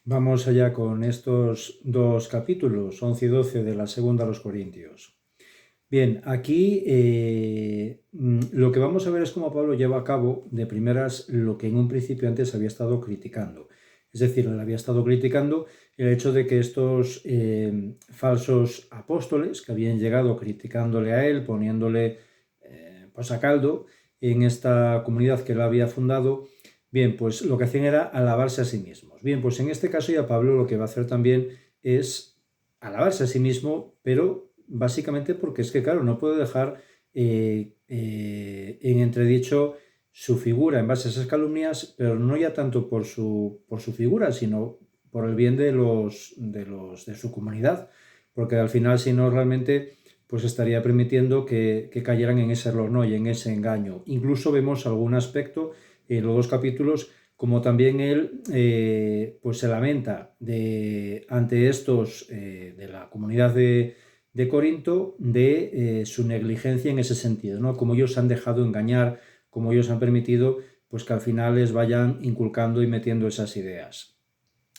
Vamos allá con estos dos capítulos, 11 y 12 de la segunda a los Corintios. Bien, aquí lo que vamos a ver es cómo Pablo lleva a cabo de primeras lo que en un principio antes había estado criticando. Es decir, él había estado criticando el hecho de que estos falsos apóstoles que habían llegado criticándole a él, poniéndole pues a caldo en esta comunidad que él había fundado, bien, pues lo que hacían era alabarse a sí mismos. Bien, pues en este caso ya Pablo lo que va a hacer también es alabarse a sí mismo, pero básicamente porque es que, claro, no puede dejar en entredicho su figura en base a esas calumnias, pero no ya tanto por su figura, sino por el bien de su comunidad, porque al final, si no, realmente pues estaría permitiendo que cayeran en ese error, ¿no? Y en ese engaño. Incluso vemos algún aspecto en los dos capítulos como también él pues se lamenta ante estos de la comunidad de Corinto de su negligencia en ese sentido, ¿no? Como ellos han dejado engañar, como ellos han permitido pues que al final les vayan inculcando y metiendo esas ideas.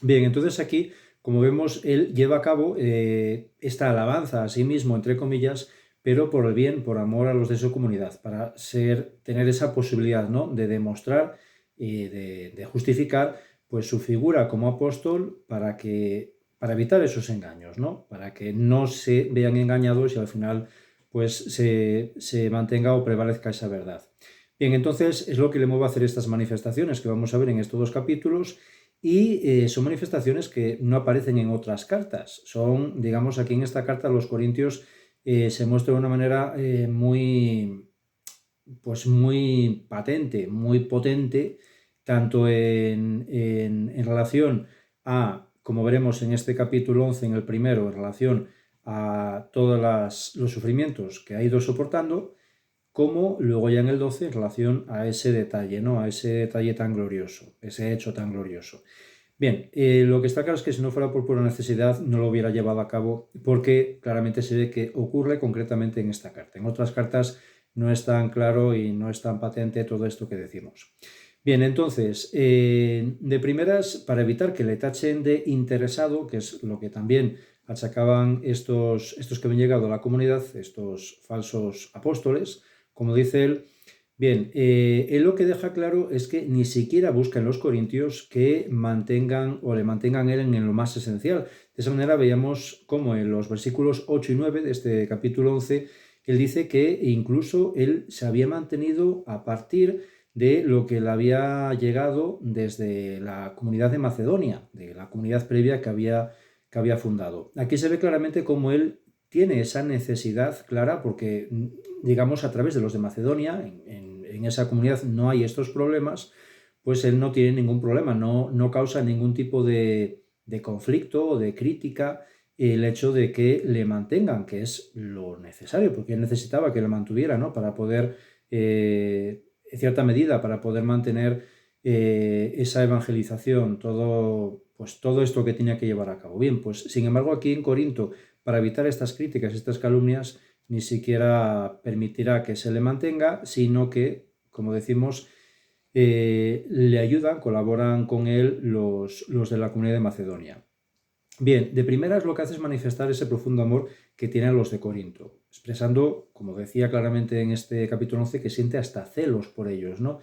Bien, entonces aquí, como vemos, él lleva a cabo esta alabanza a sí mismo, entre comillas, pero por el bien, por amor a los de su comunidad, para tener esa posibilidad, ¿no? De demostrar y de justificar pues su figura como apóstol para evitar esos engaños, ¿no? Para que no se vean engañados y al final pues se mantenga o prevalezca esa verdad. Bien, entonces es lo que le mueve a hacer estas manifestaciones que vamos a ver en estos dos capítulos y son manifestaciones que no aparecen en otras cartas. Son, digamos, aquí en esta carta los Corintios se muestra de una manera pues muy patente, muy potente, tanto en relación a, como veremos en este capítulo 11, en el primero, en relación a todos los sufrimientos que ha ido soportando, como luego ya en el 12 en relación a ese detalle, ¿no? A ese detalle tan glorioso, ese hecho tan glorioso. Bien, lo que está claro es que si no fuera por pura necesidad no lo hubiera llevado a cabo porque claramente se ve que ocurre concretamente en esta carta. En otras cartas no es tan claro y no es tan patente todo esto que decimos. Bien, entonces, de primeras, para evitar que le tachen de interesado, que es lo que también achacaban estos que habían llegado a la comunidad, estos falsos apóstoles, como dice él, bien, él lo que deja claro es que ni siquiera busca en los corintios que mantengan o le mantengan él en lo más esencial. De esa manera veíamos cómo en los versículos 8 y 9 de este capítulo 11, él dice que incluso él se había mantenido a partir de lo que le había llegado desde la comunidad de Macedonia, de la comunidad previa que había fundado. Aquí se ve claramente cómo él tiene esa necesidad clara porque, digamos, a través de los de Macedonia, en esa comunidad no hay estos problemas, pues él no tiene ningún problema, no causa ningún tipo de conflicto o de crítica el hecho de que le mantengan, que es lo necesario, porque él necesitaba que le mantuviera, ¿no? Para poder, en cierta medida, para poder mantener esa evangelización, pues todo esto que tenía que llevar a cabo. Bien, pues sin embargo aquí en Corinto, para evitar estas críticas, estas calumnias, ni siquiera permitirá que se le mantenga, sino que, como decimos, le ayudan, colaboran con él los de la comunidad de Macedonia. Bien, de primeras lo que hace es manifestar ese profundo amor que tiene a los de Corinto, expresando, como decía claramente en este capítulo 11, que siente hasta celos por ellos, ¿no?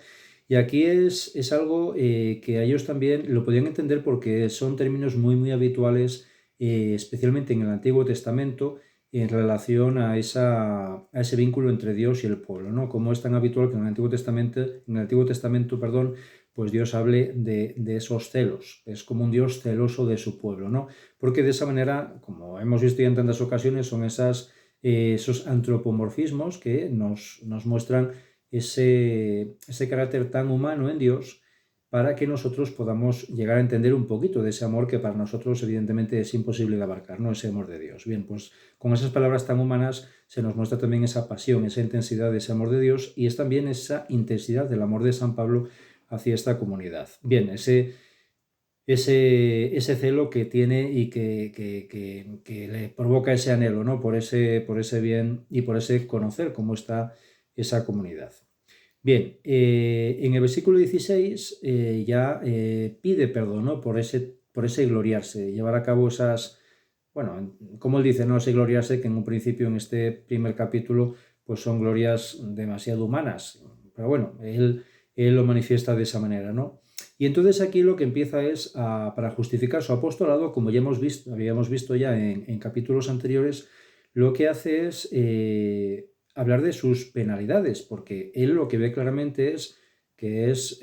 Y aquí es algo que a ellos también lo podían entender porque son términos muy, muy habituales, especialmente en el Antiguo Testamento, en relación a ese vínculo entre Dios y el pueblo, ¿no? Como es tan habitual que en el Antiguo Testamento, perdón, pues Dios hable de esos celos. Es como un Dios celoso de su pueblo, ¿no? Porque de esa manera, como hemos visto ya en tantas ocasiones, son esos antropomorfismos que nos muestran ese carácter tan humano en Dios para que nosotros podamos llegar a entender un poquito de ese amor que para nosotros evidentemente es imposible de abarcar, ¿no? Ese amor de Dios. Bien, pues con esas palabras tan humanas se nos muestra también esa pasión, esa intensidad de ese amor de Dios y es también esa intensidad del amor de San Pablo hacia esta comunidad. Bien, ese celo que tiene y que le provoca ese anhelo, ¿no? Por ese bien y por ese conocer cómo está esa comunidad. Bien, en el versículo 16 ya pide perdón, ¿no? por ese gloriarse, llevar a cabo esas, bueno, como él dice, no ese gloriarse que en un principio en este primer capítulo pues son glorias demasiado humanas, pero bueno, él lo manifiesta de esa manera, ¿no? Y entonces aquí lo que empieza es, para justificar su apostolado, como ya habíamos visto ya en capítulos anteriores, lo que hace es hablar de sus penalidades, porque él lo que ve claramente es que es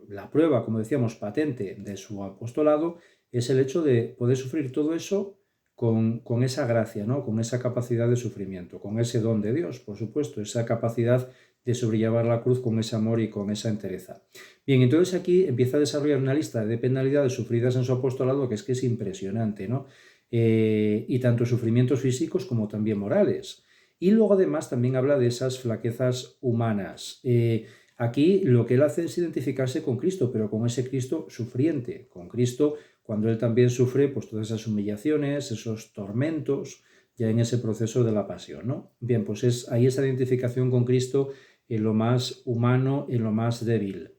la prueba, como decíamos, patente de su apostolado, es el hecho de poder sufrir todo eso con esa gracia, ¿no? Con esa capacidad de sufrimiento, con ese don de Dios, por supuesto, esa capacidad de sobrellevar la cruz con ese amor y con esa entereza. Bien, entonces aquí empieza a desarrollar una lista de penalidades sufridas en su apostolado que es impresionante, ¿no? Y tanto sufrimientos físicos como también morales. Y luego además también habla de esas flaquezas humanas. Aquí lo que él hace es identificarse con Cristo, pero con ese Cristo sufriente, con Cristo cuando él también sufre pues todas esas humillaciones, esos tormentos, ya en ese proceso de la pasión, ¿no? Bien, pues es ahí esa identificación con Cristo en lo más humano, en lo más débil.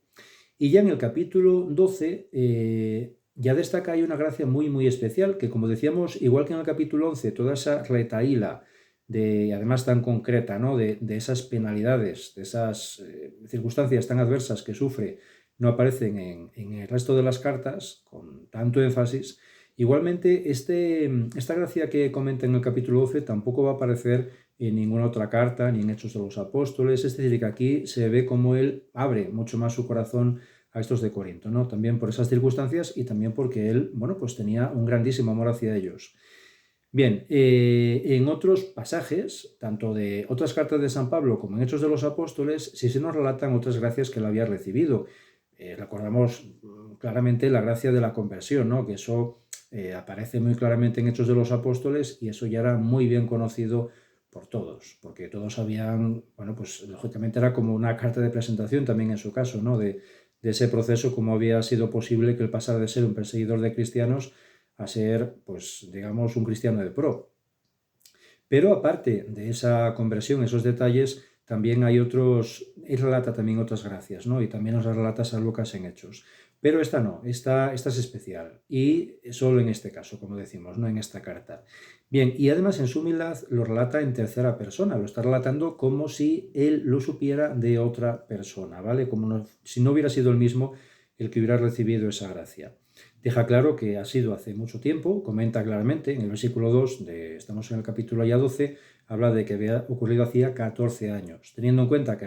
Y ya en el capítulo 12 ya destaca ahí una gracia muy, muy especial, que como decíamos, igual que en el capítulo 11, toda esa retahíla, además tan concreta, ¿no? de esas penalidades, de esas circunstancias tan adversas que sufre, no aparecen en el resto de las cartas con tanto énfasis. Igualmente, esta gracia que comenta en el capítulo 12 tampoco va a aparecer en ninguna otra carta, ni en Hechos de los Apóstoles. Es decir, que aquí se ve cómo él abre mucho más su corazón a estos de Corinto, ¿no? También por esas circunstancias y también porque él, bueno, pues tenía un grandísimo amor hacia ellos. Bien, en otros pasajes, tanto de otras cartas de San Pablo como en Hechos de los Apóstoles, sí se nos relatan otras gracias que él había recibido. Recordamos claramente la gracia de la conversión, ¿no? Que eso aparece muy claramente en Hechos de los Apóstoles y eso ya era muy bien conocido por todos, porque todos sabían, bueno, pues lógicamente era como una carta de presentación también en su caso, ¿no? De ese proceso, cómo había sido posible que él pasara de ser un perseguidor de cristianos a ser, pues, digamos, un cristiano de pro. Pero aparte de esa conversión, esos detalles, también hay otros, él relata también otras gracias, ¿no? Y también nos relata San Lucas en Hechos. Pero esta no, esta es especial y solo en este caso, como decimos, no en esta carta. Bien, y además en su humildad lo relata en tercera persona, lo está relatando como si él lo supiera de otra persona, ¿vale? Como si no hubiera sido el mismo el que hubiera recibido esa gracia. Deja claro que ha sido hace mucho tiempo, comenta claramente en el versículo 2, estamos en el capítulo ya 12, habla de que había ocurrido hacía 14 años. Teniendo en cuenta que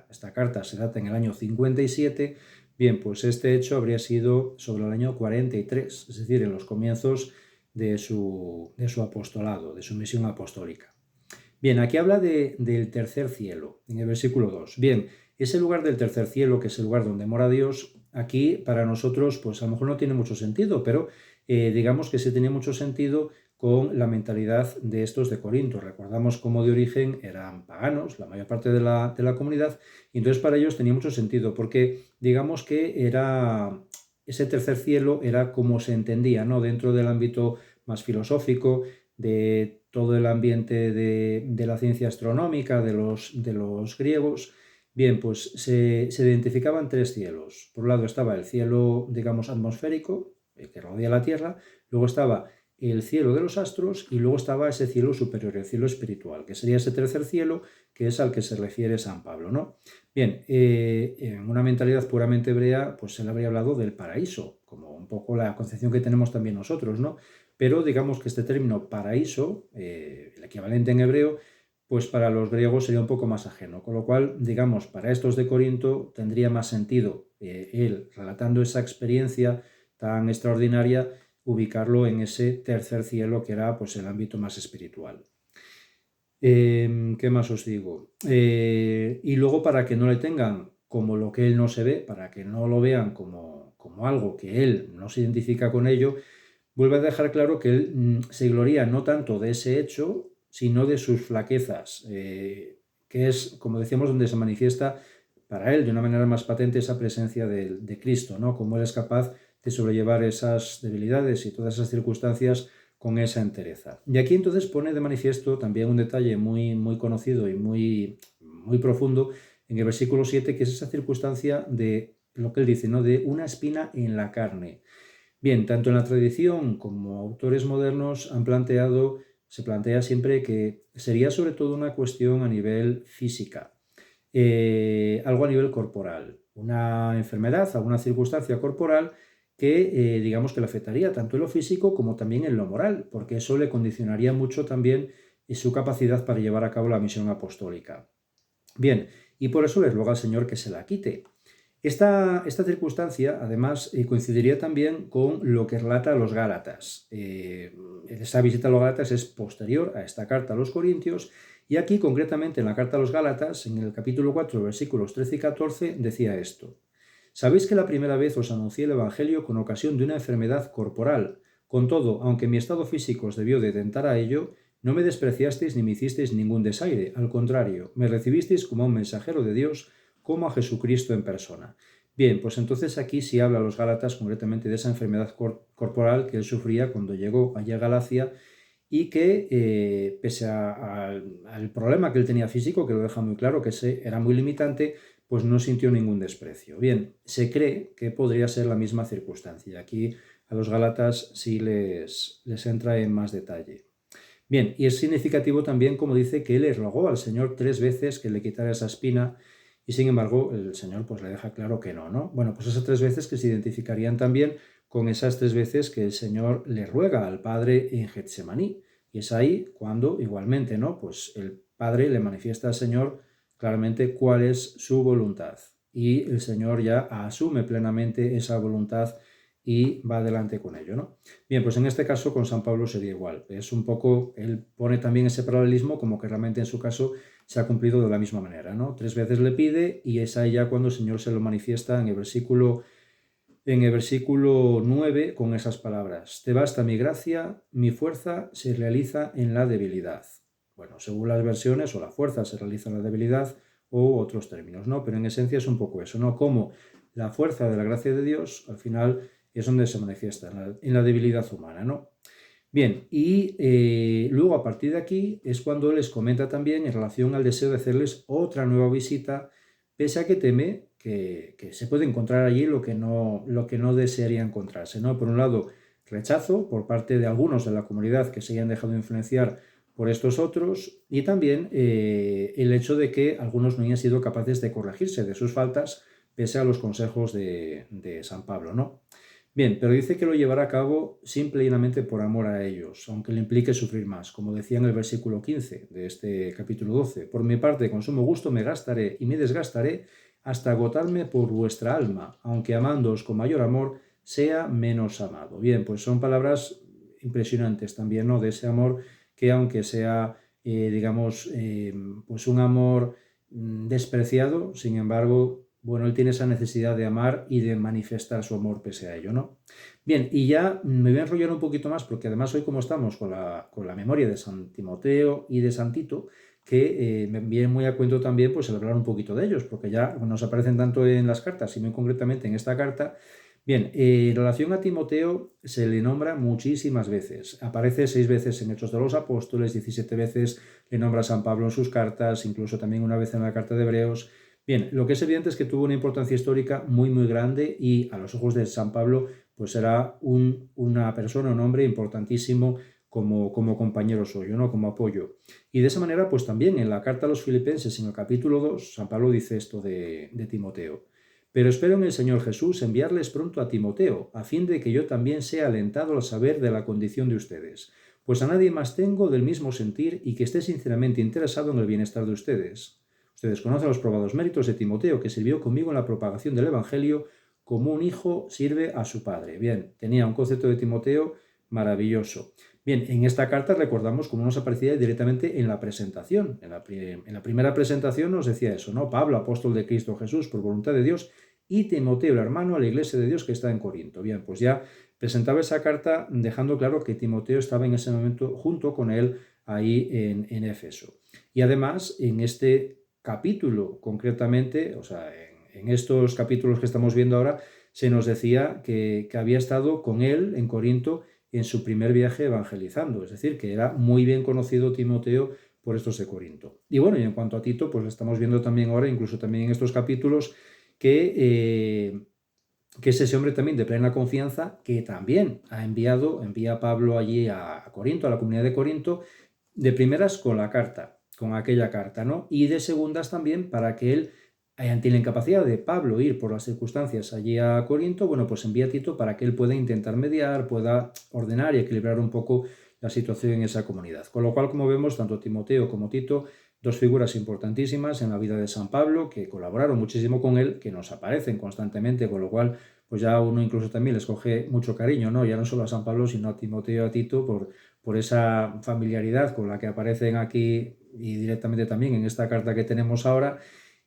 esta carta se data en el año 57, bien, pues este hecho habría sido sobre el año 43, es decir, en los comienzos de su apostolado, de su misión apostólica. Bien, aquí habla del tercer cielo, en el versículo 2. Bien, ese lugar del tercer cielo, que es el lugar donde mora Dios, aquí para nosotros pues a lo mejor no tiene mucho sentido, pero digamos que sí tenía mucho sentido con la mentalidad de estos de Corinto. Recordamos cómo de origen eran paganos, la mayor parte de la comunidad, y entonces para ellos tenía mucho sentido, porque digamos que ese tercer cielo era como se entendía, ¿no? Dentro del ámbito más filosófico, de todo el ambiente de la ciencia astronómica, de los griegos. Bien, pues se identificaban tres cielos. Por un lado estaba el cielo, digamos, atmosférico, que rodea la Tierra, luego estaba el cielo de los astros y luego estaba ese cielo superior, el cielo espiritual, que sería ese tercer cielo que es al que se refiere San Pablo, ¿no? Bien, en una mentalidad puramente hebrea, pues se le habría hablado del paraíso, como un poco la concepción que tenemos también nosotros, ¿no? Pero digamos que este término paraíso, el equivalente en hebreo, pues para los griegos sería un poco más ajeno, con lo cual, digamos, para estos de Corinto tendría más sentido él, relatando esa experiencia tan extraordinaria, ubicarlo en ese tercer cielo que era pues el ámbito más espiritual. ¿Qué más os digo? Y luego para que no le tengan como lo que él no se ve, para que no lo vean como algo que él no se identifica con ello, vuelve a dejar claro que él se gloría no tanto de ese hecho, sino de sus flaquezas, que es, como decíamos, donde se manifiesta para él de una manera más patente esa presencia de Cristo, ¿no? Cómo él es capaz de sobrellevar esas debilidades y todas esas circunstancias con esa entereza. Y aquí entonces pone de manifiesto también un detalle muy, muy conocido y muy, muy profundo en el versículo 7, que es esa circunstancia de lo que él dice, ¿no? De una espina en la carne. Bien, tanto en la tradición como autores modernos se plantea siempre que sería sobre todo una cuestión a nivel física, algo a nivel corporal, una enfermedad, alguna circunstancia corporal que digamos que le afectaría tanto en lo físico como también en lo moral, porque eso le condicionaría mucho también su capacidad para llevar a cabo la misión apostólica. Bien, y por eso les ruega al Señor que se la quite. Esta circunstancia, además, coincidiría también con lo que relata a los Gálatas. Esta visita a los Gálatas es posterior a esta carta a los Corintios, y aquí, concretamente, en la carta a los Gálatas, en el capítulo 4, versículos 13 y 14, decía esto: «Sabéis que la primera vez os anuncié el Evangelio con ocasión de una enfermedad corporal. Con todo, aunque mi estado físico os debió de tentar a ello, no me despreciasteis ni me hicisteis ningún desaire. Al contrario, me recibisteis como a un mensajero de Dios, como a Jesucristo en persona». Bien, pues entonces aquí sí habla a los Gálatas concretamente de esa enfermedad corporal que él sufría cuando llegó allí a Galacia, y que pese al problema que él tenía físico, que lo deja muy claro, que era muy limitante, pues no sintió ningún desprecio. Bien, se cree que podría ser la misma circunstancia. Aquí a los Gálatas sí les entra en más detalle. Bien, y es significativo también, como dice, que él le rogó al Señor 3 veces que le quitara esa espina, y sin embargo el Señor pues le deja claro que no, ¿no? Bueno, pues esas 3 veces que se identificarían también con esas 3 veces que el Señor le ruega al Padre en Getsemaní. Y es ahí cuando igualmente, ¿no? Pues el Padre le manifiesta al Señor claramente cuál es su voluntad. Y el Señor ya asume plenamente esa voluntad y va adelante con ello, ¿no? Bien, pues en este caso con San Pablo sería igual. Es un poco, él pone también ese paralelismo como que realmente en su caso se ha cumplido de la misma manera, ¿no? 3 veces le pide y es ahí ya cuando el Señor se lo manifiesta en el versículo 9 con esas palabras: «Te basta mi gracia, mi fuerza se realiza en la debilidad». Bueno, según las versiones, o la fuerza se realiza en la debilidad o otros términos, ¿no? Pero en esencia es un poco eso, ¿no? Como la fuerza de la gracia de Dios al final es donde se manifiesta, en la debilidad humana, ¿no? Bien, y luego a partir de aquí es cuando les comenta también en relación al deseo de hacerles otra nueva visita, pese a que teme que se puede encontrar allí lo que no desearía encontrarse, ¿no? Por un lado, rechazo por parte de algunos de la comunidad que se hayan dejado influenciar por estos otros, y también el hecho de que algunos no hayan sido capaces de corregirse de sus faltas pese a los consejos de San Pablo, ¿no? Bien, pero dice que lo llevará a cabo simple y llanamente por amor a ellos, aunque le implique sufrir más, como decía en el versículo 15 de este capítulo 12. «Por mi parte, con sumo gusto me gastaré y me desgastaré hasta agotarme por vuestra alma, aunque amándoos con mayor amor, sea menos amado». Bien, pues son palabras impresionantes también, ¿no? De ese amor que, aunque sea, digamos, pues un amor despreciado, sin embargo, bueno, él tiene esa necesidad de amar y de manifestar su amor pese a ello, ¿no? Bien, y ya me voy a enrollar un poquito más, porque además hoy, como estamos con la memoria de San Timoteo y de San Tito, que me viene muy a cuento también pues el hablar un poquito de ellos, porque ya nos aparecen tanto en las cartas y muy concretamente en esta carta. Bien, en relación a Timoteo se le nombra muchísimas veces. Aparece 6 veces en Hechos de los Apóstoles, 17 veces le nombra San Pablo en sus cartas, incluso también una vez en la carta de Hebreos. Bien, lo que es evidente es que tuvo una importancia histórica muy muy grande, y a los ojos de San Pablo pues era una persona, un hombre importantísimo como compañero suyo, ¿no? Como apoyo. Y de esa manera pues también en la carta a los Filipenses, en el capítulo 2, San Pablo dice esto de Timoteo: «Pero espero en el Señor Jesús enviarles pronto a Timoteo, a fin de que yo también sea alentado al saber de la condición de ustedes, pues a nadie más tengo del mismo sentir y que esté sinceramente interesado en el bienestar de ustedes. Ustedes conocen los probados méritos de Timoteo, que sirvió conmigo en la propagación del Evangelio como un hijo sirve a su padre». Bien, tenía un concepto de Timoteo maravilloso. Bien, en esta carta recordamos cómo nos aparecía directamente en la presentación. En la primera presentación nos decía eso, ¿no? «Pablo, apóstol de Cristo Jesús, por voluntad de Dios, y Timoteo, el hermano, a la iglesia de Dios que está en Corinto». Bien, pues ya presentaba esa carta dejando claro que Timoteo estaba en ese momento junto con él ahí en Éfeso. Y además, en este capítulo concretamente, o sea, en estos capítulos que estamos viendo ahora, se nos decía que había estado con él en Corinto en su primer viaje evangelizando, es decir, que era muy bien conocido Timoteo por estos de Corinto. Y bueno, y en cuanto a Tito, pues estamos viendo también ahora, incluso también en estos capítulos, que que es ese hombre también de plena confianza, que también envía a Pablo allí a Corinto, a la comunidad de Corinto, de primeras con la carta, con aquella carta, ¿no? Y de segundas también para que él, ante la incapacidad de Pablo ir por las circunstancias allí a Corinto, bueno, pues envía a Tito para que él pueda intentar mediar, pueda ordenar y equilibrar un poco la situación en esa comunidad. Con lo cual, como vemos, tanto Timoteo como Tito, dos figuras importantísimas en la vida de San Pablo, que colaboraron muchísimo con él, que nos aparecen constantemente, con lo cual pues ya uno incluso también les coge mucho cariño, ¿no? Ya no solo a San Pablo, sino a Timoteo y a Tito por esa familiaridad con la que aparecen aquí y directamente también en esta carta que tenemos ahora.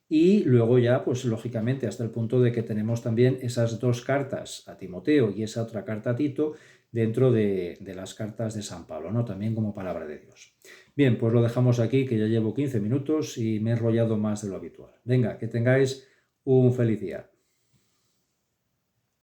Y luego ya, pues lógicamente, hasta el punto de que tenemos también esas dos cartas a Timoteo y esa otra carta a Tito dentro de las cartas de San Pablo, ¿no? También como palabra de Dios. Bien, pues lo dejamos aquí, que ya llevo 15 minutos y me he enrollado más de lo habitual. Venga, que tengáis un feliz día.